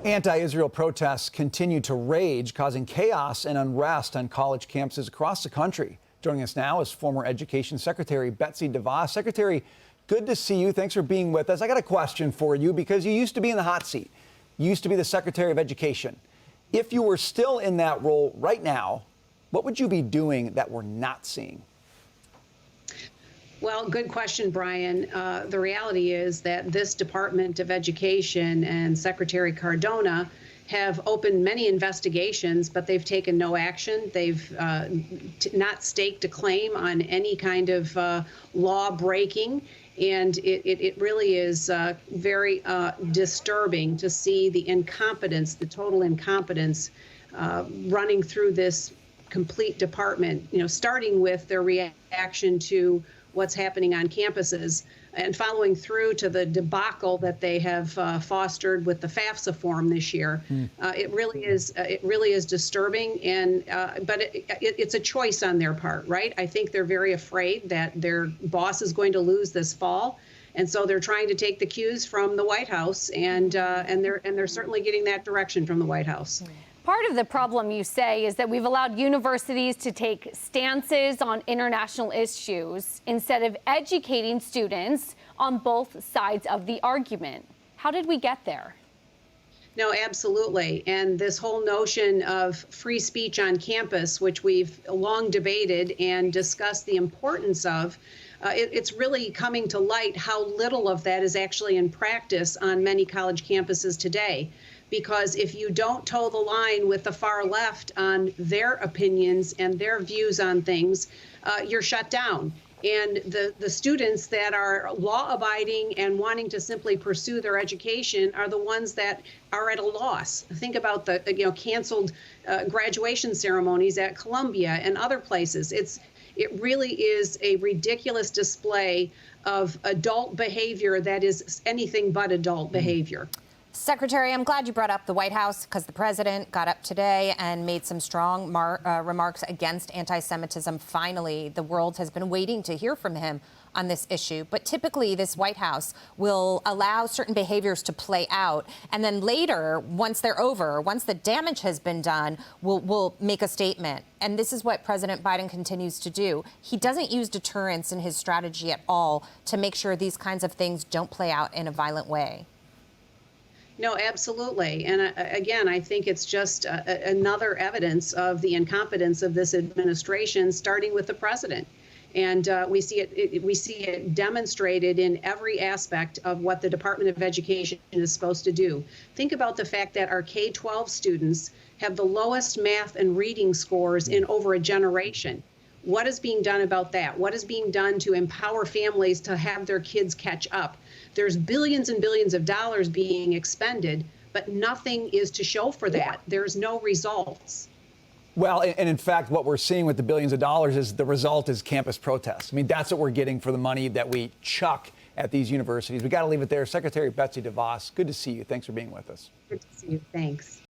Anti-Israel protests continue to rage, causing chaos and unrest on college campuses across the country. Joining us now is former Education Secretary Betsy DeVos. Secretary, good to see you. Thanks for being with us. I got a question for you because you used to be in the hot seat. You used to be the Secretary of Education. If you were still in that role right now, what would you be doing that we're not seeing? Well, good question, Brian. The reality is that this Department of Education and Secretary Cardona have opened many investigations, but they've taken no action. They've not staked a claim on any kind of law breaking. And it really is very disturbing to see the incompetence, the total incompetence running through this complete department, starting with their reaction to what's happening on campuses and following through to the debacle that they have fostered with the FAFSA form this year. It really is disturbing, and but it's a choice on their part, right? I think they're very afraid that their boss is going to lose this fall, and so they're trying to take the cues from the White House, and they're certainly getting that direction from the White House. Part of the problem, you say, is that we've allowed universities to take stances on international issues instead of educating students on both sides of the argument. How did we get there? No, absolutely. And this whole notion of free speech on campus, which we've long debated and discussed the importance of, it's really coming to light how little of that is actually in practice on many college campuses today. Because if you don't toe the line with the far left on their opinions and their views on things, you're shut down. And the students that are law-abiding and wanting to simply pursue their education are the ones that are at a loss. Think about the canceled graduation ceremonies at Columbia and other places. It really is a ridiculous display of adult behavior that is anything but adult behavior. Secretary, I'm glad you brought up the White House because the president got up today and made some strong remarks against anti-Semitism. Finally, the world has been waiting to hear from him on this issue. But typically, this White House will allow certain behaviors to play out. And then later, once they're over, once the damage has been done, we'll make a statement. And this is what President Biden continues to do. He doesn't use deterrence in his strategy at all to make sure these kinds of things don't play out in a violent way. No, absolutely. And again, I think it's just another evidence of the incompetence of this administration, starting with the president. And we see it demonstrated in every aspect of what the Department of Education is supposed to do. Think about the fact that our K-12 students have the lowest math and reading scores in over a generation. What is being done about that? What is being done to empower families to have their kids catch up? There's billions and billions of dollars being expended, but nothing is to show for that. There's no results. Well, and in fact, what we're seeing with the billions of dollars is the result is campus protests. I mean, that's what we're getting for the money that we chuck at these universities. We got to leave it there. Secretary Betsy DeVos, good to see you. Thanks for being with us. Good to see you. Thanks.